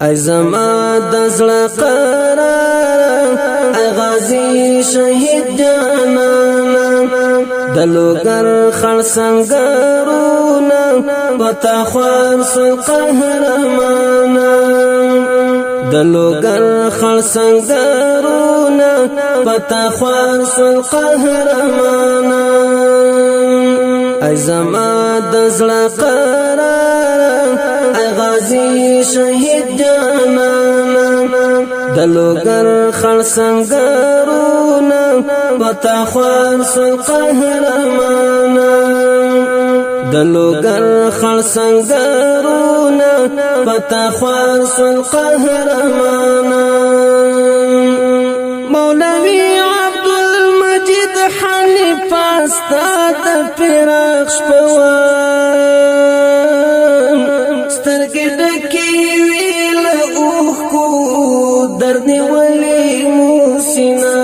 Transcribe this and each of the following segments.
ای زما د زړه قرار ای غازی شهید جانانا د لوګر خړ سنگرونا پتا خوار سل قهرمانا د لوګر خړ سنگرونا پتا خوار سل قهرمانا ای زما د زړه قرار ای غازی شهید جانانا د لوګر خړ سنگرونا پتا خوار سل قهرمانا د لوګر خړ سنگرونا پتا خوار سل قهرمانا مولوی عبدالمجید حنیف استاد فراق شپوان سترګې ډکې وي له اوښکو درد نیولی مو سینه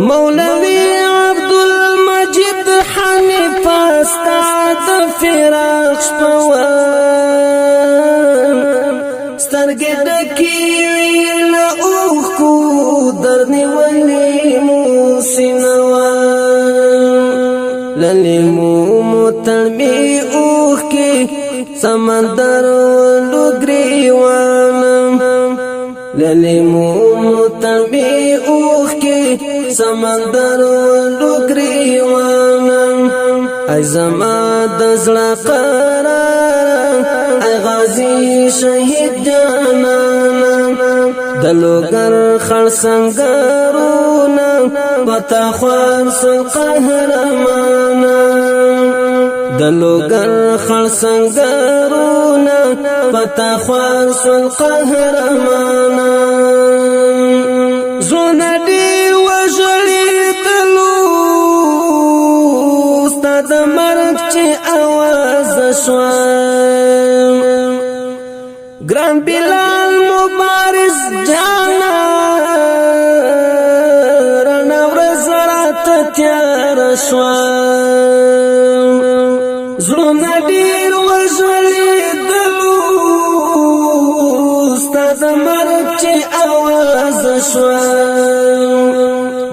مولوی عبدالمجید حنیف استاد فراق شپوان سترګې ډکې وي له اوښکو درد نیولی مو سینه للیمو متلمی اوخ کی سمندر لگریوانم للیمو متلمی اوخ کی سمندر لگریوانم ای زما د زړه قرار ای غازی شهید جانانا د لوګر خړ سنگرونا پتا خوار سل قهرمانا د لوګر خړ سنگرونا پتا خوار سل قهرمانا زونه دی وژړې تلو ستاد مرګ چې आवाज شو ګران بلال مبارز جانا رڼا ورځ راته تیار شوه زړونه ډېر وژړېدلو ستا د مرګ چې اواز شوه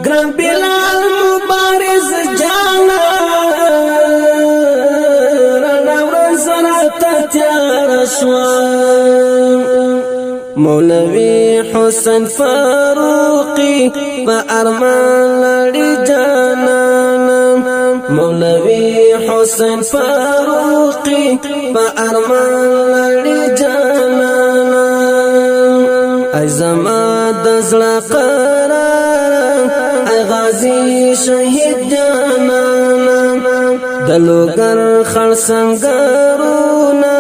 ګران بلال مبارز جانا رڼا ورځ راته تیار شوه مولوی حسین فاروقی په ارمان لړی جانانا مولوی حسین فاروقی په ارمان لړی جانانا ای زما د زړه قرار ای غازی شهید جانانا د لوګر خړ سنگرونا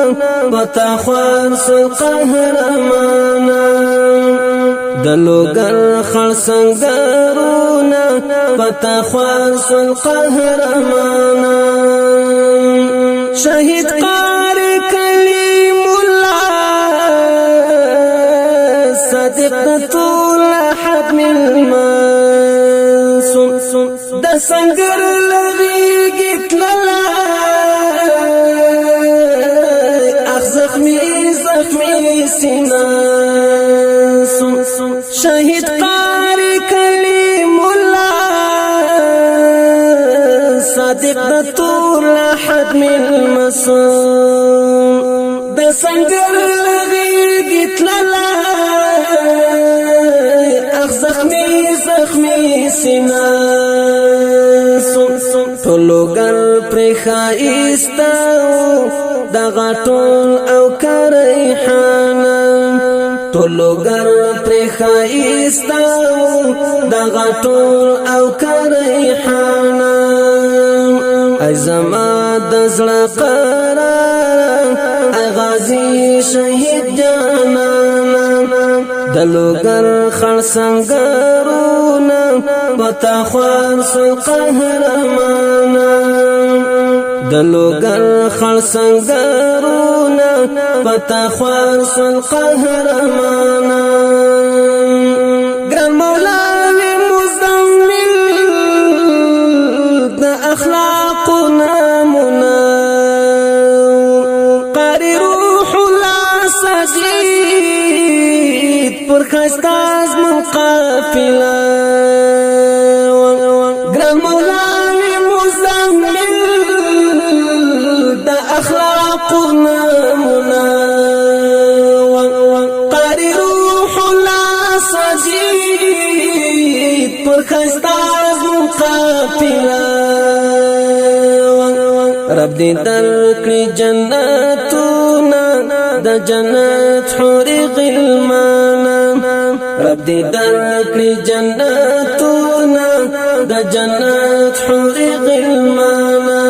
پتا خوار سل قهرمانا د لوګر خړ سنگرونا پتا خوار سل قهرمانا شهید قاری کلیم الله صادق طول حتم المنصوم د سنگر لغیږي تللا زخمی سینا شهید قاری کلیم الله صادق د طول حتم المصوم د سنگر لغیږي تللا زخمی سینا ټولوګر پر خایستاو د غټول او کریحانا ټولوګر پر خایستاو د غټول او کریحانا ای زما د زړه قرار ای غازی شهید جانانا د لوګر خړ سنگرونا پتا خوار سل قهرمانا د لوګر خړ سنگرونا پتا خوار سل قهرمانا ګران مولانا مزمل د اخلاق نامنا قاری روح الله سجی قافله ګران مولاوي مزمل د اخلاق نمونه قاری روح الله سجید پر خستاز قافله رب دې درکړي جنتونه د جنت حور غلمانا رب دې درکړي جنتونه د جنت حور غلمانا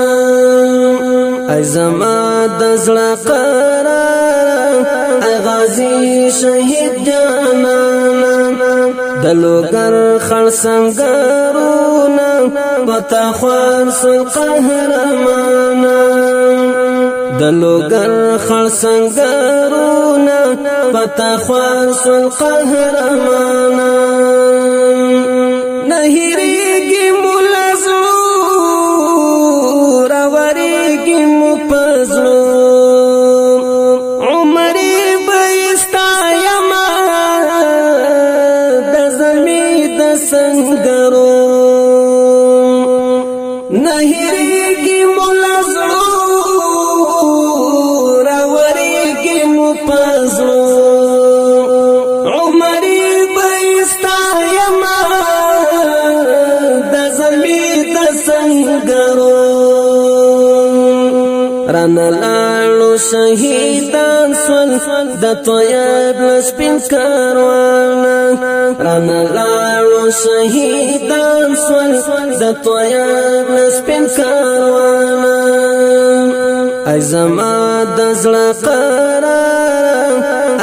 ای زما د زړه قرار ای غازی شهید جانانا د لوګر خړ سنگرونا پتا خوار سل قهرمانا د لوګر خړ سنگرونا پتا خوار سل قهرمانا نهریږي ملزو راوریږي مپزو عمرې بيستا یما د زمي د سنگرو نهریږي ملزو راوریږي مپزو عمرې بيستا یما د زمي د سنگرو رانا لاړو شهیدان سول د طیب لسپین کاروان رانا لاړو شهیدان سول د طیب لسپین کاروان ای زما د زړه قرار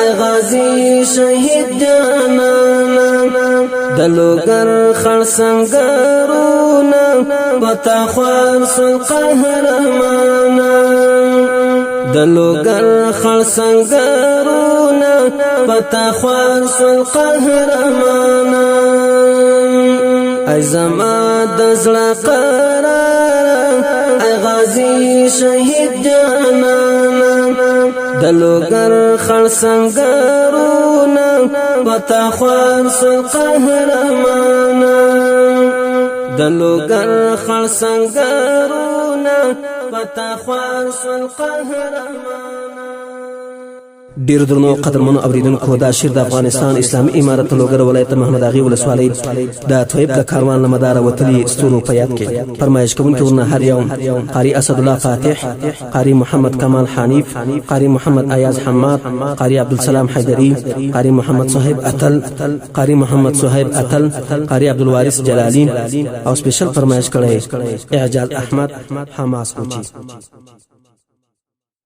ای غازی شهید جانانا د لوګر خړ سنگرونا پتا خوار سل قهرمانا د لوګر خړ سنگرونا پتا خوار سل قهرمانا ای زما د زړه قرار ای غازی شهید جانانا د لوګر خړ سنگرونا پتا خوار سل قهرمانا د لوګر خړ سنگرونا پتا خوار سل قهرمانا ډیر درنو قدرمنو اوریدونکو دا شیر د افغانستان اسلامي امارت لوګر ولایت محمد اغي ولسوالۍ د طیب د کاروان لمدار وتلی ستورو په یاد کې فرمایش کوونکو ورنه هر یو قاری اسد الله فاتح قاری محمد کمال حنیف قاری محمد ایاز حماد قاری عبدالسلام حیدری قاری محمد صہیب اتل قاری محمد صہیب اتل قاری عبدالوارث جلالی او سپیشل فرمایش کړي اعجاز احمد حماس اوچی